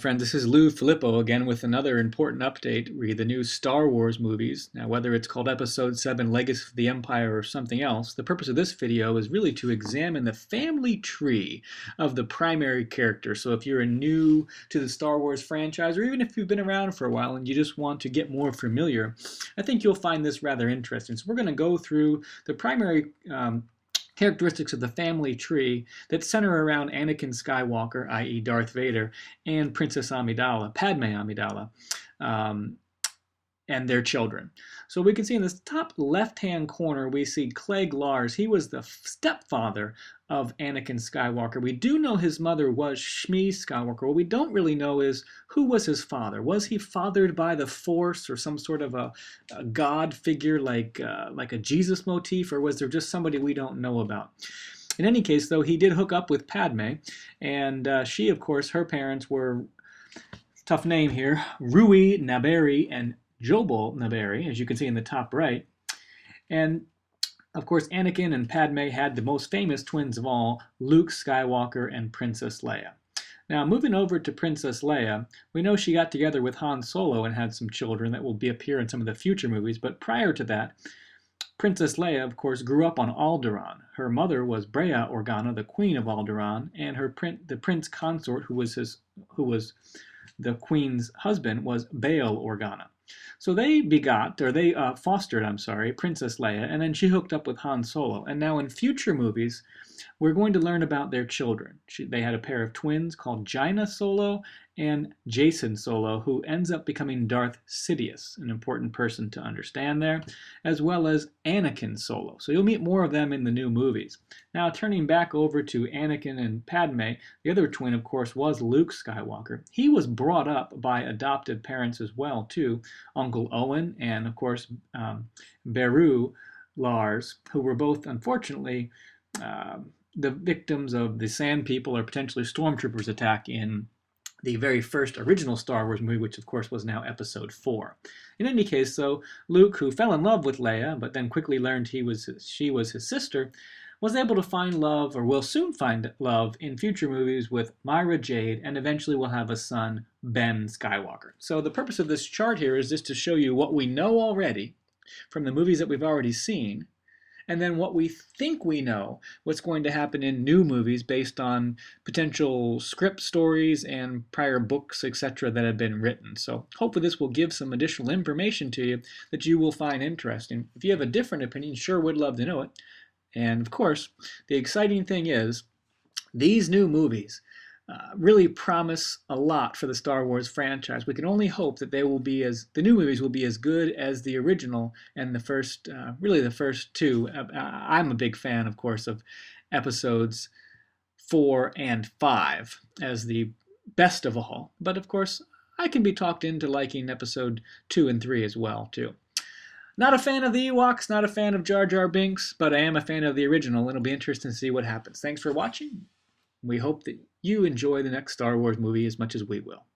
Friends, this is Lou Filippo again with another important update. Read the new Star Wars movies. Now, whether it's called Episode 7 Legacy of the Empire or something else, the purpose of this video is really to examine the family tree of the primary character. So if you're new to the Star Wars franchise, or even if you've been around for a while and you just want to get more familiar, I think you'll find this rather interesting. So we're going to go through the primary characteristics of the family tree that center around Anakin Skywalker, i.e. Darth Vader, and Princess Amidala, Padme Amidala, and their children. So we can see in this top left-hand corner, we see Clegg Lars. He was the stepfather of Anakin Skywalker. We do know his mother was Shmi Skywalker. What we don't really know is who was his father. Was he fathered by the Force or some sort of a god figure like a Jesus motif, or was there just somebody we don't know about? In any case, though, he did hook up with Padme, and she, of course, her parents were, tough name here, Rui Naberi and Jobal Naberi, as you can see in the top right. And of course, Anakin and Padme had the most famous twins of all, Luke Skywalker and Princess Leia. Now, moving over to Princess Leia, we know she got together with Han Solo and had some children that will appear in some of the future movies, but prior to that, Princess Leia, of course, grew up on Alderaan. Her mother was Brea Organa, the Queen of Alderaan, and the prince consort, who was the Queen's husband, was Bail Organa. So they fostered, Princess Leia, and then she hooked up with Han Solo. And now in future movies, we're going to learn about their children. They had a pair of twins called Jaina Solo and Jacen Solo, who ends up becoming Darth Sidious, an important person to understand there, as well as Anakin Solo. So you'll meet more of them in the new movies. Now, turning back over to Anakin and Padme, the other twin, of course, was Luke Skywalker. He was brought up by adopted parents as well, too, Uncle Owen and, of course, Beru Lars, who were both, unfortunately, the victims of the Sand People or potentially Stormtroopers attack in the very first original Star Wars movie, which of course was now Episode 4. In any case, though, Luke, who fell in love with Leia, but then quickly learned she was his sister, was able to find love, or will soon find love, in future movies with Mara Jade, and eventually will have a son, Ben Skywalker. So the purpose of this chart here is just to show you what we know already from the movies that we've already seen, and then what we think we know, what's going to happen in new movies based on potential script stories and prior books, etc. that have been written. So hopefully this will give some additional information to you that you will find interesting. If you have a different opinion, sure would love to know it. And of course, the exciting thing is, these new movies really promise a lot for the Star Wars franchise. We can only hope that the new movies will be as good as the original and the first, really the first two. I'm a big fan, of course, of episodes 4 and 5 as the best of all. But of course, I can be talked into liking episode 2 and 3 as well, too. Not a fan of the Ewoks, not a fan of Jar Jar Binks, but I am a fan of the original, and it'll be interesting to see what happens. Thanks for watching. We hope that you enjoy the next Star Wars movie as much as we will.